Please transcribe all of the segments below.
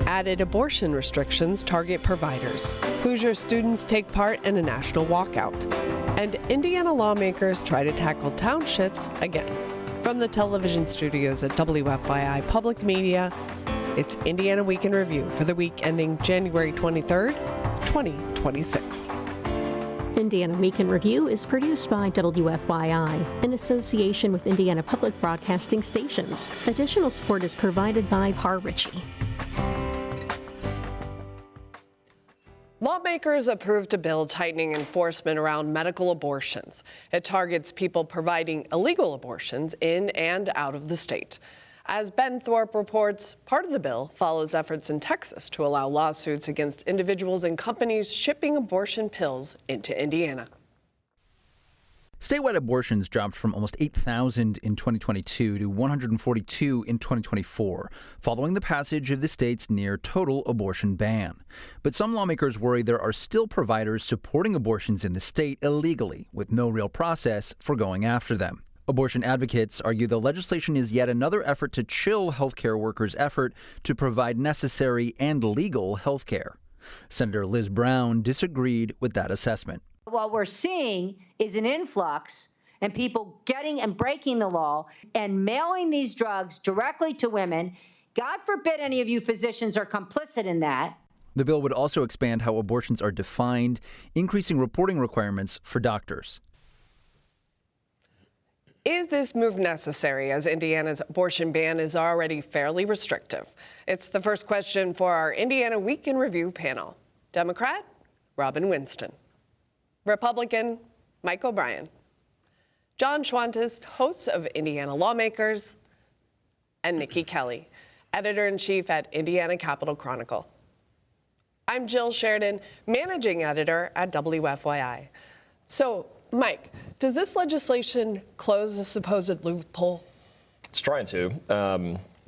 Added abortion restrictions target providers. Hoosier students take part in a national walkout. And Indiana lawmakers try to tackle townships again. From the television studios at WFYI Public Media, it's Indiana Week in Review for the week ending January 23rd, 2026. Indiana Week in Review is produced by WFYI in association with Indiana Public Broadcasting Stations. Additional support is provided by Par Ritchie. Lawmakers approved a bill tightening enforcement around medical abortions. It targets people providing illegal abortions in and out of the state. As Ben Thorpe reports, part of the bill follows efforts in Texas to allow lawsuits against individuals and companies shipping abortion pills into Indiana. Statewide abortions dropped from almost 8,000 in 2022 to 142 in 2024, following the passage of the state's near total abortion ban. But some lawmakers worry there are still providers supporting abortions in the state illegally, with no real process for going after them. Abortion advocates argue the legislation is yet another effort to chill healthcare workers' effort to provide necessary and legal healthcare. Senator Liz Brown disagreed with that assessment. What we're seeing is an influx and people getting and breaking the law and mailing these drugs directly to women. God forbid any of you physicians are complicit in that. The bill would also expand how abortions are defined, increasing reporting requirements for doctors. Is this move necessary, as Indiana's abortion ban is already fairly restrictive? It's the first question for our Indiana Week in Review panel. Democrat, Robin Winston. Republican, Mike O'Brien. John Schwantes, host of Indiana Lawmakers, and Niki Kelly, editor-in-chief at Indiana Capital Chronicle. I'm Jill Sheridan, managing editor at WFYI. So, Mike, does this legislation close a supposed loophole? It's trying to.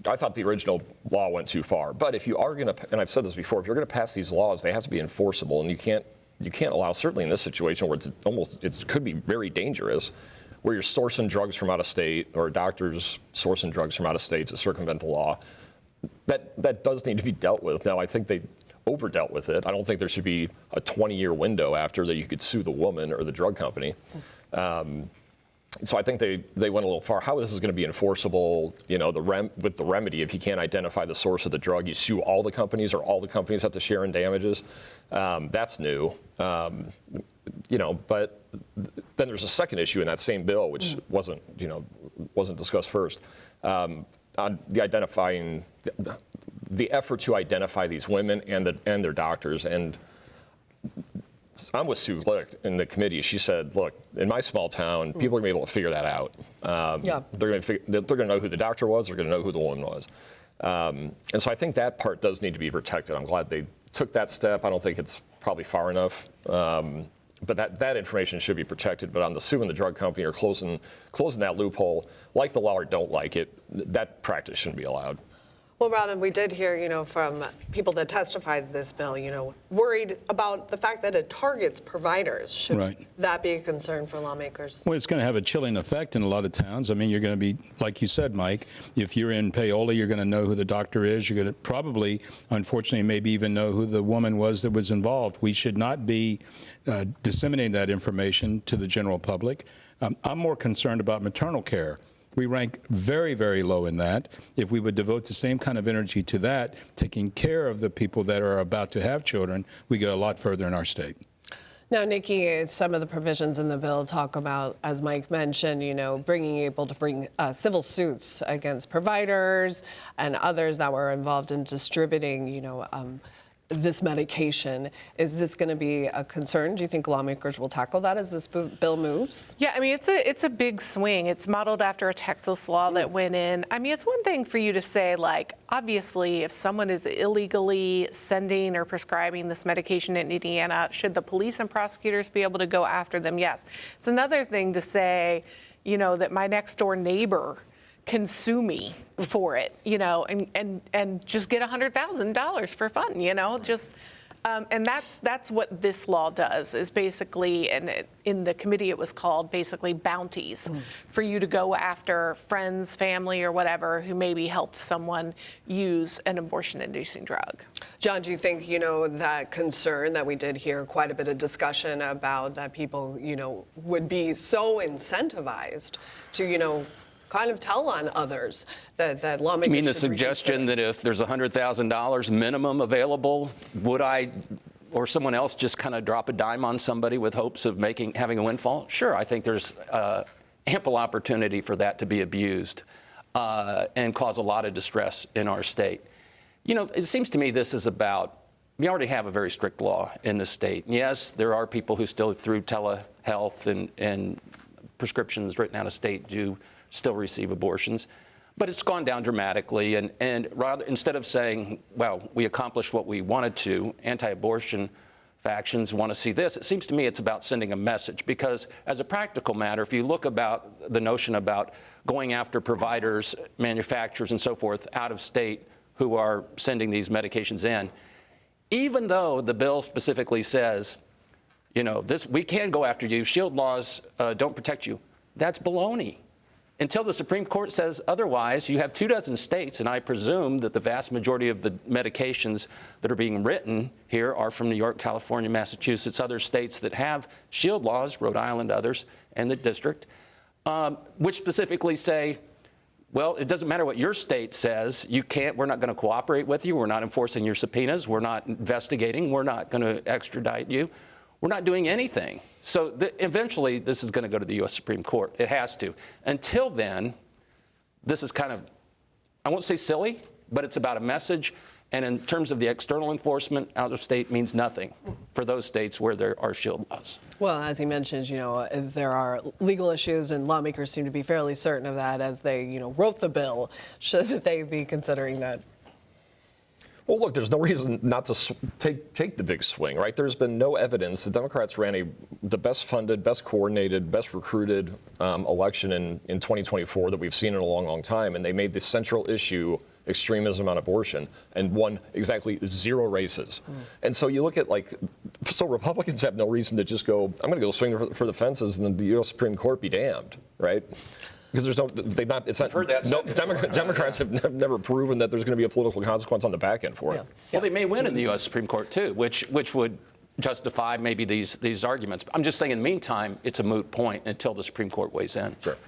I thought the original law went too far. But if you are going to, and I've said this before, if you're going to pass these laws, they have to be enforceable, and you can't allow, certainly in this situation where it could be very dangerous, where you're sourcing drugs from out of state or doctors sourcing drugs from out of state to circumvent the law. That does need to be dealt with. Now, I think they overdealt with it. I don't think there should be a 20-year window after that you could sue the woman or the drug company. So I think they went a little far. How this is going to be enforceable, with the remedy, if you can't identify the source of the drug, you sue all the companies or all the companies have to share in damages. That's new. But then there's a second issue in that same bill, which wasn't discussed first, on the effort to identify these women and their doctors. And I'm with Sue Licht in the committee. She said, look, in my small town, people are going to be able to figure that out. They're going to know who the doctor was. They're going to know who the woman was. And so I think that part does need to be protected. I'm glad they took that step. I don't think it's probably far enough. But that information should be protected. But on the suing the drug company or closing that loophole, like the law or don't like it, that practice shouldn't be allowed. Well, Robin, we did hear, from people that testified to this bill, worried about the fact that it targets providers. Should that be a concern for lawmakers? Well, it's going to have a chilling effect in a lot of towns. I mean, you're going to be, like you said, Mike, if you're in Paola, you're going to know who the doctor is. You're going to probably, unfortunately, maybe even know who the woman was that was involved. We should not be disseminating that information to the general public. I'm more concerned about maternal care. We rank very, very low in that. If we would devote the same kind of energy to that, taking care of the people that are about to have children, we go a lot further in our state. Now, Niki, some of the provisions in the bill talk about, as Mike mentioned, being able to bring civil suits against providers and others that were involved in distributing, this medication. Is this going to be a concern? Do you think lawmakers will tackle that as this bill moves? Yeah, I mean, it's a big swing. It's modeled after a Texas law that went in. I mean, it's one thing for you to say, obviously, if someone is illegally sending or prescribing this medication in Indiana, should the police and prosecutors be able to go after them? Yes. It's another thing to say, that my next door neighbor can sue me for it, and just get $100,000 for fun, And that's what this law does, is basically, and in the committee it was called basically bounties for you to go after friends, family, or whatever who maybe helped someone use an abortion-inducing drug. John, do you think, that concern that we did hear quite a bit of discussion about, that people, would be so incentivized to, kind of tell on others that lawmakers You mean the should suggestion that if there's $100,000 minimum available, would I or someone else just kind of drop a dime on somebody with hopes of having a windfall? Sure, I think there's ample opportunity for that to be abused and cause a lot of distress in our state. It seems to me this is about, we already have a very strict law in the state. And yes, there are people who still, through telehealth and prescriptions written out of state, do still receive abortions. But it's gone down dramatically. And rather, instead of saying, well, we accomplished what we wanted to, anti-abortion factions want to see this, it seems to me it's about sending a message. Because as a practical matter, if you look about the notion about going after providers, manufacturers, and so forth out of state who are sending these medications in, even though the bill specifically says, we can go after you, shield laws don't protect you, that's baloney. Until the Supreme Court says otherwise, you have 24 states, and I presume that the vast majority of the medications that are being written here are from New York, California, Massachusetts, other states that have shield laws, Rhode Island, others, and the district, which specifically say, well, it doesn't matter what your state says, we're not going to cooperate with you, we're not enforcing your subpoenas, we're not investigating, we're not going to extradite you, we're not doing anything. So eventually, this is going to go to the U.S. Supreme Court. It has to. Until then, this is kind of, I won't say silly, but it's about a message. And in terms of the external enforcement, out of state means nothing for those states where there are shield laws. Well, as he mentions, there are legal issues, and lawmakers seem to be fairly certain of that as they, wrote the bill. Should they be considering that? Well, look, there's no reason not to take the big swing, right? There's been no evidence. The Democrats ran the best funded, best coordinated, best recruited election in 2024 that we've seen in a long, long time. And they made the central issue extremism on abortion and won exactly 0 races. And so you look at so Republicans have no reason to just go, I'm going to go swing for the fences and then the U.S. Supreme Court be damned, right? Because Democrats have never proven that there's going to be a political consequence on the back end for it. Well, they may win in the U.S. Supreme Court, too, which would justify maybe these arguments. I'm just saying in the meantime, it's a moot point until the Supreme Court weighs in. Sure.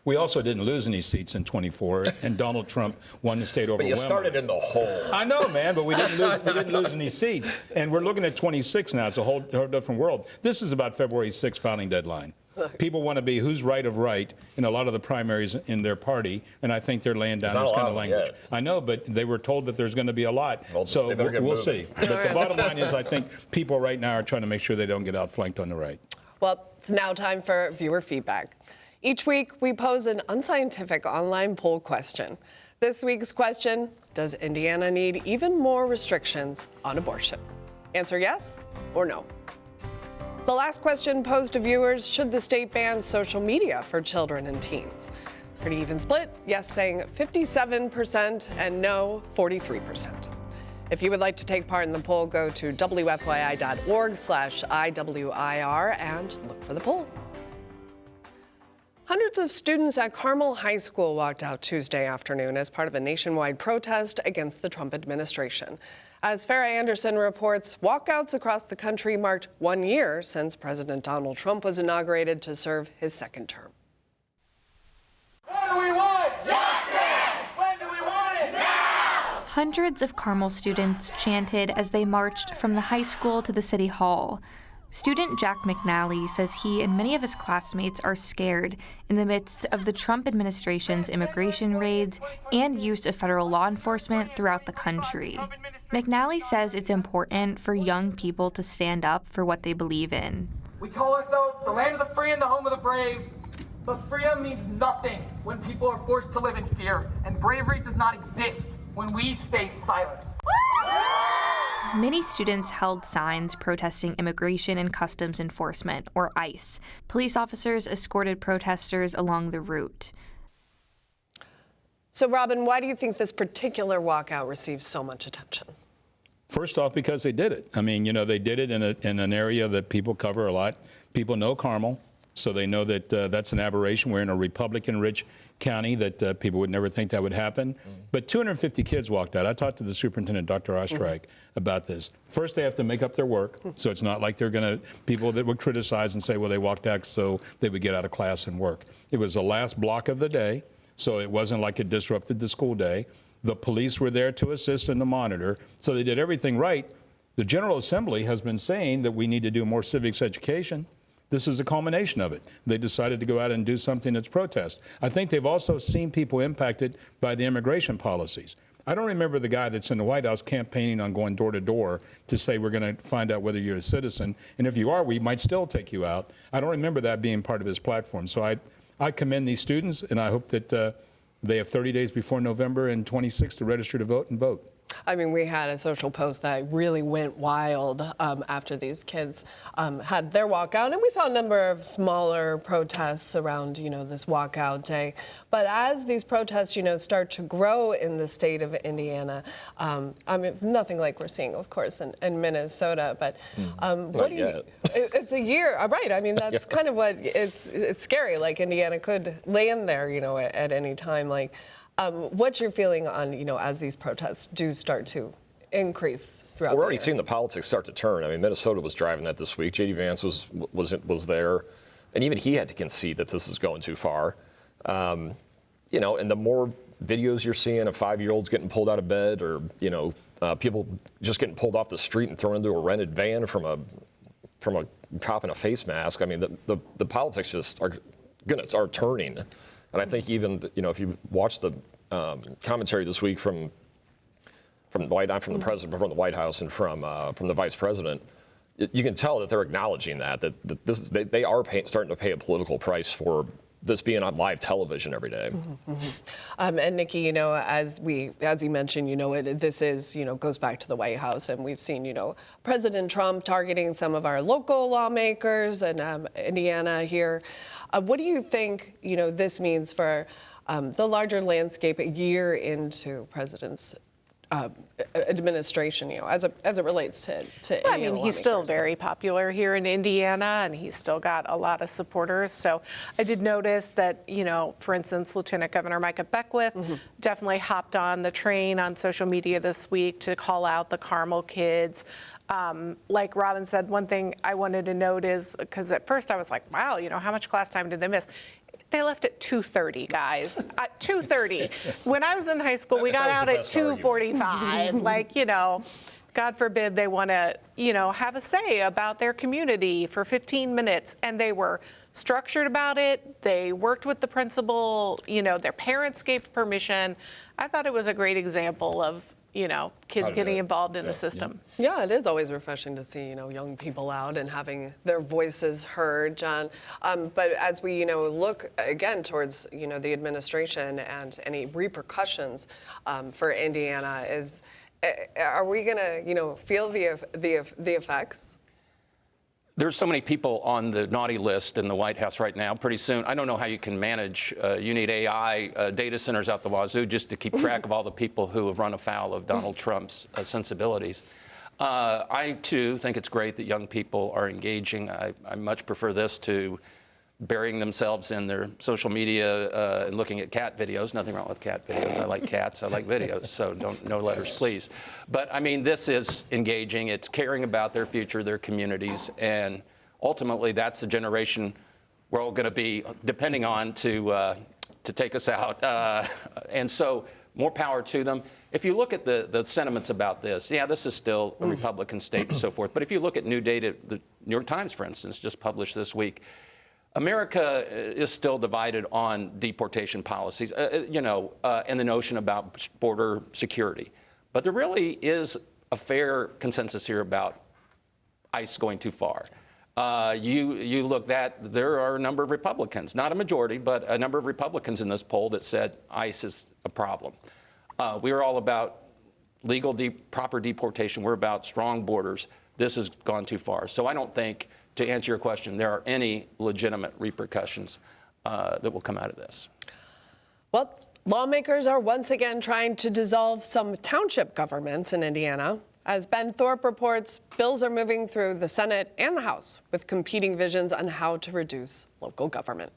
We also didn't lose any seats in 24, and Donald Trump won the state overwhelmingly. But you started in the hole. I know, man, but we didn't lose any seats. And we're looking at 26 now. It's a whole different world. This is about February 6th filing deadline. People want to be who's right of right in a lot of the primaries in their party, and I think they're laying down this kind of language. Yet. I know, but they were told that there's going to be a lot, so we'll see. But the bottom line is I think people right now are trying to make sure they don't get outflanked on the right. Well, it's now time for viewer feedback. Each week, we pose an unscientific online poll question. This week's question, does Indiana need even more restrictions on abortion? Answer yes or no. The last question posed to viewers, should the state ban social media for children and teens? Pretty even split, yes saying 57% and no 43%. If you would like to take part in the poll, go to WFYI.org/IWIR and look for the poll. Hundreds of students at Carmel High School walked out Tuesday afternoon as part of a nationwide protest against the Trump administration. As Farrah Anderson reports, walkouts across the country marked 1 year since President Donald Trump was inaugurated to serve his second term. What do we want? Justice! When do we want it? Now! Hundreds of Carmel students chanted as they marched from the high school to the city hall. Student Jack McNally says he and many of his classmates are scared in the midst of the Trump administration's immigration raids and use of federal law enforcement throughout the country. McNally says it's important for young people to stand up for what they believe in. We call ourselves the land of the free and the home of the brave, but freedom means nothing when people are forced to live in fear, and bravery does not exist when we stay silent. Many students held signs protesting immigration and customs enforcement, or ICE. Police officers escorted protesters along the route. So, Robin, why do you think this particular walkout received so much attention? First off, because they did it. I mean, you know, they did it in an area that people cover a lot. People know Carmel, so they know that that's an aberration. We're in a Republican-rich county that people would never think that would happen. But 250 kids walked out. I talked to the superintendent, Dr. Ostreich, about this. First, they have to make up their work, so it's not like they're going to, people that would criticize and say, well, they walked out so they would get out of class and work. It was the last block of the day, so it wasn't like it disrupted the school day. The police were there to assist and to monitor, so they did everything right. The General Assembly has been saying that we need to do more civics education. This is a culmination of it. They decided to go out and do something that's protest. I think they've also seen people impacted by the immigration policies. I don't remember the guy that's in the White House campaigning on going door to door to say we're going to find out whether you're a citizen, and if you are, we might still take you out. I don't remember that being part of his platform. So I commend these students, and I hope that they have 30 days before November and 26 to register to vote and vote. I mean, we had a social post that really went wild after these kids had their walkout, and we saw a number of smaller protests around, you know, this walkout day. But as these protests, you know, start to grow in the state of Indiana, I mean, it's nothing like we're seeing, of course, in Minnesota. But what do you? It's a year, right? I mean, that's kind of what it's scary. Like Indiana could land there, you know, at any time. Like. What's your feeling on, you know, as these protests do start to increase throughout the year? We're already seeing the politics start to turn. I mean, Minnesota was driving that this week. J.D. Vance was there, and even he had to concede that this is going too far. You know, and the more videos you're seeing of 5-year-olds getting pulled out of bed, or you know, people just getting pulled off the street and thrown into a rented van from a cop in a face mask. I mean, the politics just are turning. And I think even, you know, if you watch the commentary this week from the White House and from the Vice President, you can tell that they're acknowledging that they are starting to pay a political price for this being on live television every day. And Niki, you know, as you mentioned, you know, this is, you know, goes back to the White House, and we've seen, you know, President Trump targeting some of our local lawmakers and Indiana here. What do you think, you know, this means for the larger landscape a year into President's administration, you know, as it relates to Indiana I mean, he's still very popular here in Indiana, and he's still got a lot of supporters. So I did notice that, you know, for instance, Lieutenant Governor Micah Beckwith definitely hopped on the train on social media this week to call out the Carmel kids. Like Robin said, one thing I wanted to note is, because at first I was like, wow, you know, how much class time did they miss? They left at 2:30, guys. At 2:30. When I was in high school, we got out at 2:45. Like, you know, God forbid they want to, you know, have a say about their community for 15 minutes. And they were structured about it. They worked with the principal. You know, their parents gave permission. I thought it was a great example of, you know, kids getting involved in the system. Yeah, it is always refreshing to see, you know, young people out and having their voices heard, John. But as we, you know, look again towards, you know, the administration and any repercussions for Indiana, are we going to, you know, feel the effects? There's so many people on the naughty list in the White House right now. Pretty soon, I don't know how you can manage. You need AI data centers out the wazoo just to keep track of all the people who have run afoul of Donald Trump's sensibilities. I, too, think it's great that young people are engaging. I much prefer this to burying themselves in their social media and looking at cat videos. Nothing wrong with cat videos. I like cats. I like videos. So no letters, please. But I mean, this is engaging. It's caring about their future, their communities, and ultimately, that's the generation we're all going to be depending on to take us out. And so, more power to them. If you look at the sentiments about this, yeah, this is still a Republican state and so forth. But if you look at new data, the New York Times, for instance, just published this week, America is still divided on deportation policies, you know, and the notion about border security. But there really is a fair consensus here about ICE going too far. You look at, there are a number of Republicans, not a majority, but a number of Republicans in this poll that said ICE is a problem. We are all about legal, proper deportation. We're about strong borders. This has gone too far. So I don't think, to answer your question, there are any legitimate repercussions that will come out of this. Well, lawmakers are once again trying to dissolve some township governments in Indiana. As Ben Thorpe reports, bills are moving through the Senate and the House with competing visions on how to reduce local government.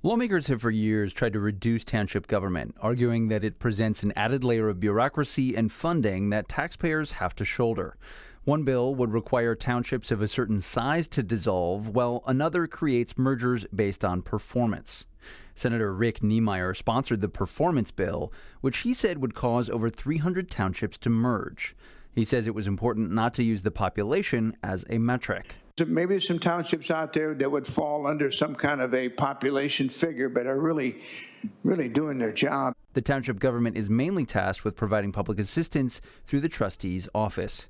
Lawmakers have for years tried to reduce township government, arguing that it presents an added layer of bureaucracy and funding that taxpayers have to shoulder. One bill would require townships of a certain size to dissolve, while another creates mergers based on performance. Senator Rick Niemeyer sponsored the performance bill, which he said would cause over 300 townships to merge. He says it was important not to use the population as a metric. Maybe some townships out there that would fall under some kind of a population figure, but are really doing their job. The township government is mainly tasked with providing public assistance through the trustee's office.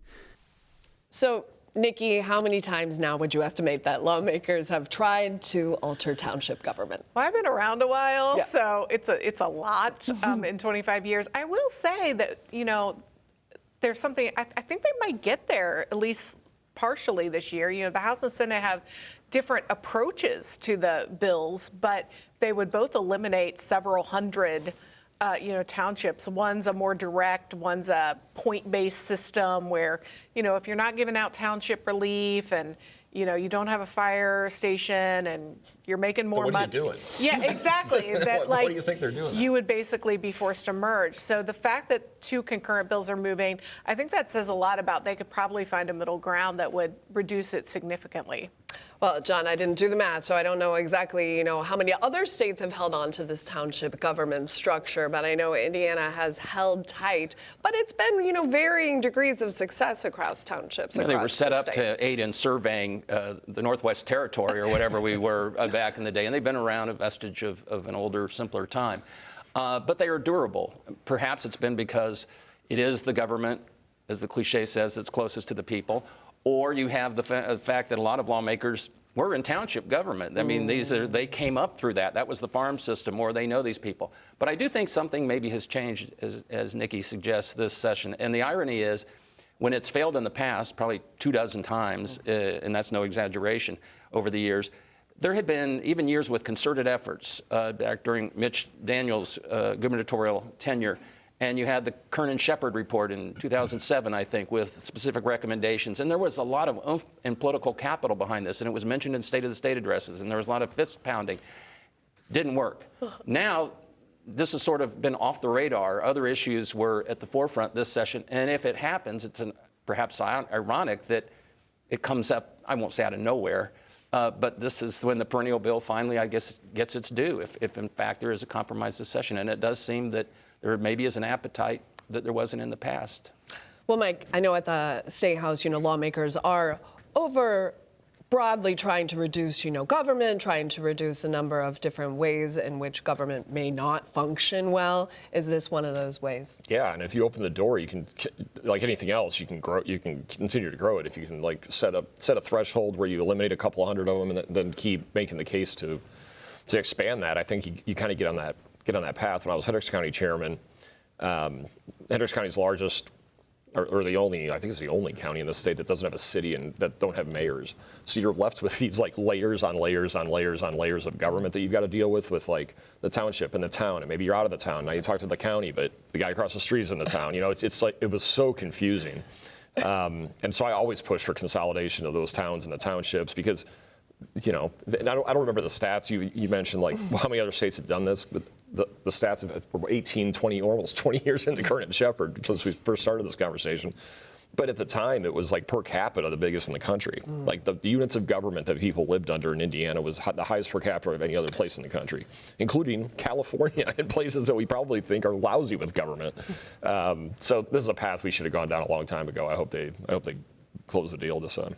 So, Niki, how many times now would you estimate that lawmakers have tried to alter township government? Well, I've been around a while, so it's a lot in 25 years. I will say that, there's something, I think they might get there, at least partially this year. The House and Senate have different approaches to the bills, but they would both eliminate several hundred townships. One's a more direct, one's a point-based system where, if you're not giving out township relief and, you don't have a fire station and you're making more money. What are you doing? Yeah, exactly. What do you think they're doing? You would basically be forced to merge. So the fact that two concurrent bills are moving, I think that says a lot about they could probably find a middle ground that would reduce it significantly. Well, John, I didn't do the math, so I don't know exactly, how many other states have held on to this township government structure, but I know Indiana has held tight, but it's been, varying degrees of success across townships. They were set up to aid in surveying the Northwest Territory or whatever we were back in the day, and they've been around, a vestige of an older, simpler time. But they are durable. Perhaps it's been because it is the government, as the cliche says, that's closest to the people. Or you have the fact that a lot of lawmakers were in township government. I mean, they came up through that. That was the farm system, or they know these people. But I do think something maybe has changed, as Niki suggests, this session. And the irony is, when it's failed in the past, probably 24 times, and that's no exaggeration, over the years, there had been even years with concerted efforts back during Mitch Daniels' gubernatorial tenure. And you had the Kernan-Shepard report in 2007, I think, with specific recommendations. And there was a lot of oomph and political capital behind this. And it was mentioned in State of the State addresses. And there was a lot of fist pounding. Didn't work. Now, this has sort of been off the radar. Other issues were at the forefront this session. And if it happens, it's perhaps ironic that it comes up, I won't say out of nowhere, but this is when the perennial bill finally, I guess, gets its due, if in fact there is a compromise this session. And it does seem that there maybe is an appetite that there wasn't in the past. Well, Mike, I know at the State House, lawmakers are broadly trying to reduce, government, trying to reduce a number of different ways in which government may not function well. Is this one of those ways? Yeah, and if you open the door, you can, like anything else, you can grow. You can continue to grow it if you can, set a threshold where you eliminate a couple hundred of them, and then keep making the case to expand that. I think you kind of get on that path. When I was Hendricks County chairman, Hendricks County's largest, or the only, I think it's the only county in the state that doesn't have a city and that don't have mayors. So you're left with these layers on layers on layers on layers of government that you've got to deal with the township and the town, and maybe you're out of the town. Now you talk to the county, but the guy across the street is in the town. It's like, it was so confusing. And so I always push for consolidation of those towns and the townships because, I don't remember the stats. You mentioned how many other states have done this, but the stats were 18, 20, almost 20 years into Kernan-Shepard since we first started this conversation. But at the time, it was per capita the biggest in the country. The units of government that people lived under in Indiana was the highest per capita of any other place in the country, including California and places that we probably think are lousy with government. So this is a path we should have gone down a long time ago. I hope they close the deal this time.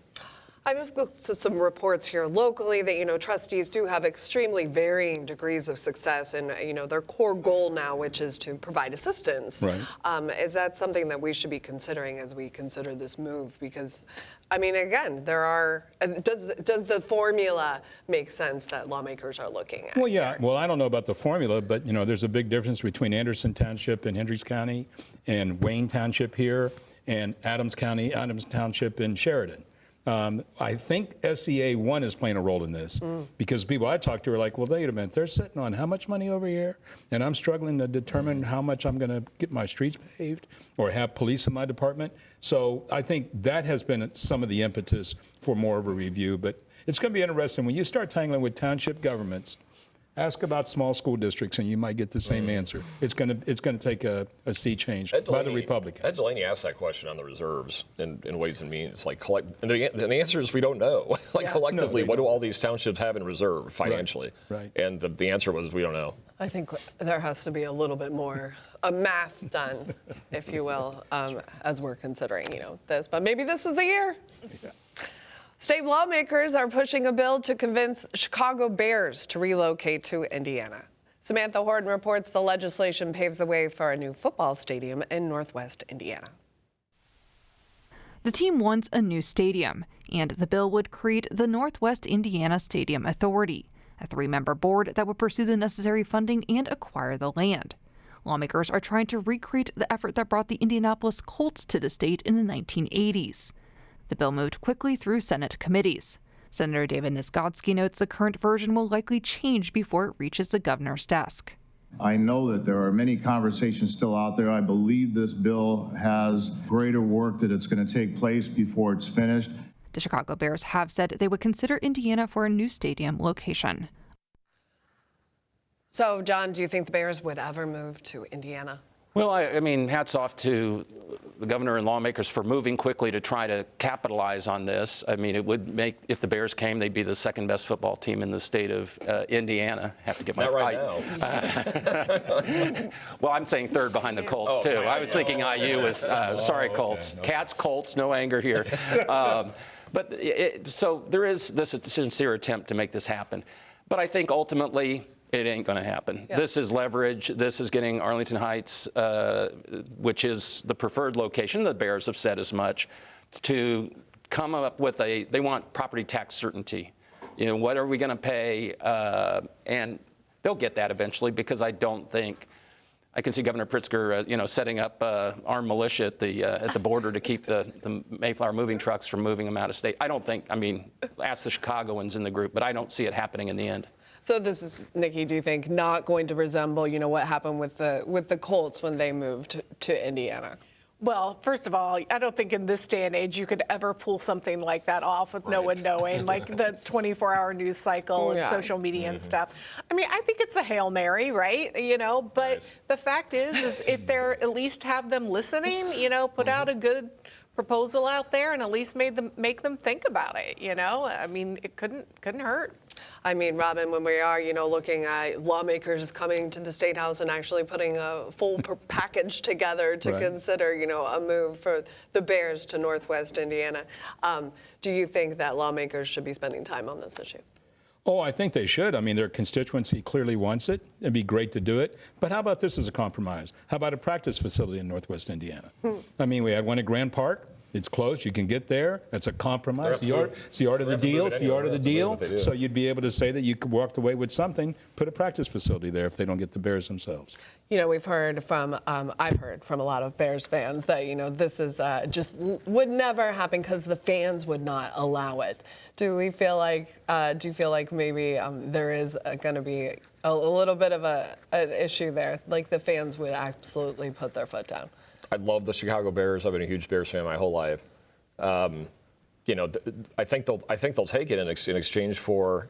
I've looked at some reports here locally that, trustees do have extremely varying degrees of success in, their core goal now, which is to provide assistance. Right. Is that something that we should be considering as we consider this move? Because, again, does the formula make sense that lawmakers are looking at? Well, yeah. Well, I don't know about the formula, but, there's a big difference between Anderson Township and Hendricks County and Wayne Township here and Adams Township in Sheridan. I think SEA 1 is playing a role in this because people I talked to are like, well, wait a minute, they're sitting on how much money over here? And I'm struggling to determine how much I'm going to get my streets paved or have police in my department. So I think that has been some of the impetus for more of a review. But it's going to be interesting when you start tangling with township governments. Ask about small school districts, and you might get the same answer. It's going to take a sea change by the Republicans. Ed Delaney asked that question on the reserves in Ways and Means. Like, and the answer is we don't know. Collectively, what do all these townships have in reserve financially? Right. And the answer was we don't know. I think there has to be a little bit more math done, if you will, as we're considering, this. But maybe this is the year. Yeah. State lawmakers are pushing a bill to convince Chicago Bears to relocate to Indiana. Samantha Horton reports the legislation paves the way for a new football stadium in Northwest Indiana. The team wants a new stadium, and the bill would create the Northwest Indiana Stadium Authority, a 3-member board that would pursue the necessary funding and acquire the land. Lawmakers are trying to recreate the effort that brought the Indianapolis Colts to the state in the 1980s. The bill moved quickly through Senate committees. Senator David Nisgodsky notes the current version will likely change before it reaches the governor's desk. I know that there are many conversations still out there. I believe this bill has greater work that it's going to take place before it's finished. The Chicago Bears have said they would consider Indiana for a new stadium location. So, John, do you think the Bears would ever move to Indiana? Well, I mean, hats off to the governor and lawmakers for moving quickly to try to capitalize on this. I mean, it would make, if the Bears came, they'd be the second best football team in the state of Indiana. Have to get my Not right now. Well, I'm saying third behind the Colts, too. I was thinking IU was, sorry, Colts. Okay. Cats, Colts, no anger here. So there is this sincere attempt to make this happen. But I think ultimately, it ain't going to happen. Yeah. This is leverage. This is getting Arlington Heights, which is the preferred location. The Bears have said as much, to come up with they want property tax certainty. What are we going to pay? And they'll get that eventually, because I don't think, I can see Governor Pritzker, setting up armed militia at the border to keep the Mayflower moving trucks from moving them out of state. I don't think, ask the Chicagoans in the group, but I don't see it happening in the end. So this is, Niki, do you think not going to resemble, what happened with the Colts when they moved to Indiana? Well, first of all, I don't think in this day and age you could ever pull something like that off with no one knowing, like the 24-hour news cycle and social media and stuff. I think it's a Hail Mary, right? But the fact is if they're at least have them listening, put out a good proposal out there and at least make them think about it, it couldn't hurt. Robin, when we are, looking at lawmakers coming to the State House and actually putting a full package together to consider, a move for the Bears to Northwest Indiana, do you think that lawmakers should be spending time on this issue? Oh, I think they should. Their constituency clearly wants it. It'd be great to do it. But how about this as a compromise? How about a practice facility in Northwest Indiana? We had one at Grand Park. It's close. You can get there. That's a compromise. It's the art of the deal. It's the art of the deal. So you'd be able to say that you walked away with something. Put a practice facility there if they don't get the Bears themselves. We've heard from, I've heard from a lot of Bears fans that, this is just would never happen because the fans would not allow it. Do you feel like maybe there is going to be a little bit of an issue there? Like the fans would absolutely put their foot down. I love the Chicago Bears. I've been a huge Bears fan my whole life. I think they'll take it in exchange for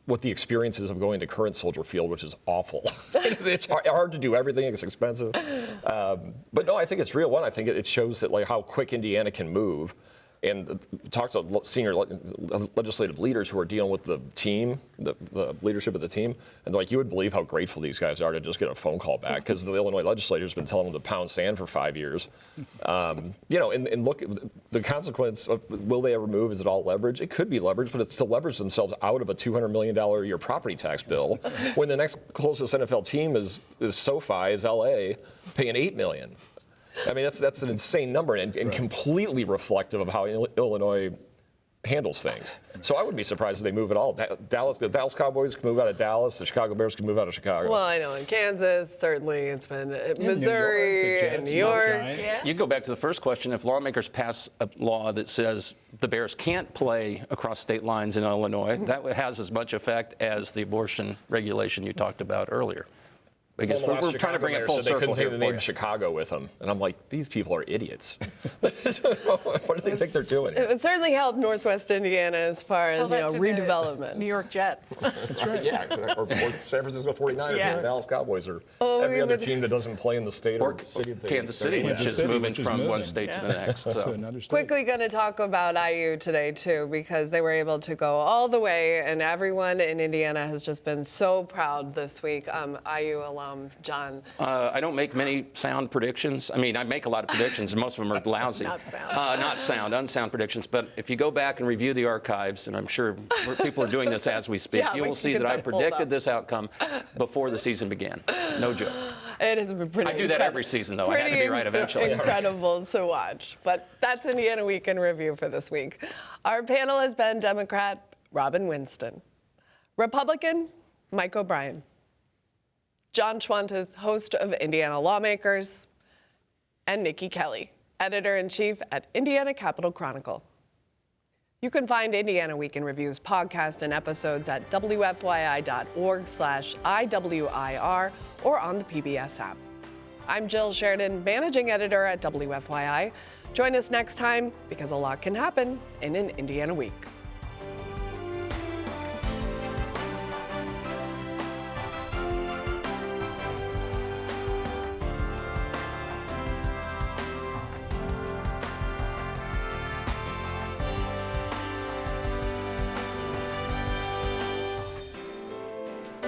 what the experience is of going to current Soldier Field, which is awful. It's hard to do everything. It's expensive. But no, I think it's real. One, I think it shows that how quick Indiana can move. And talks about senior legislative leaders who are dealing with the team, the leadership of the team, and you would believe how grateful these guys are to just get a phone call back, because the Illinois legislature's been telling them to pound sand for 5 years. And look at the consequence of, will they ever move? Is it all leverage? It could be leverage, but it's to leverage themselves out of a $200 million a year property tax bill when the next closest NFL team is SoFi, is LA, paying $8 million. That's an insane number and completely reflective of how Illinois handles things. So I wouldn't be surprised if they move at all. The Dallas Cowboys can move out of Dallas. The Chicago Bears can move out of Chicago. Well, I know in Kansas, certainly it's been Missouri and New York. You go back to the first question. If lawmakers pass a law that says the Bears can't play across state lines in Illinois, that has as much effect as the abortion regulation you talked about earlier. Because we're trying to bring it full circle. They couldn't take the name you. Chicago with them. And I'm like, these people are idiots. What do they think they're doing here? It would certainly help Northwest Indiana as far as redevelopment. New York Jets. That's right. Yeah, or San Francisco 49ers and the Dallas Cowboys, or every other team that doesn't play in the state or city. Kansas City, which is moving from one state to the next. Quickly going to talk about IU today, too, because they were able to go all the way, and everyone in Indiana has just been so proud this week. IU alum John. I don't make many sound predictions. I mean, I make a lot of predictions, and most of them are lousy. Unsound predictions. But if you go back and review the archives, and I'm sure people are doing this as we speak, you will see that I predicted this outcome before the season began. No joke. It has been pretty. I do that every season, though. I had to be right eventually. Incredible to watch. But that's Indiana Week in Review for this week. Our panel has been Democrat Robin Winston, Republican Mike O'Brien, John Schwantes, host of Indiana Lawmakers, and Niki Kelly, editor-in-chief at Indiana Capital Chronicle. You can find Indiana Week in Review's podcast and episodes at wfyi.org/IWIR or on the PBS app. I'm Jill Sheridan, managing editor at WFYI. Join us next time because a lot can happen in an Indiana week.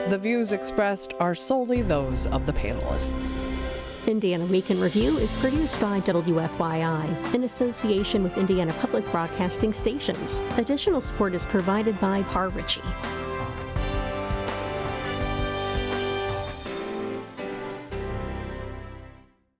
The views expressed are solely those of the panelists. Indiana Week in Review is produced by WFYI in association with Indiana Public Broadcasting Stations. Additional support is provided by Par Ritchie.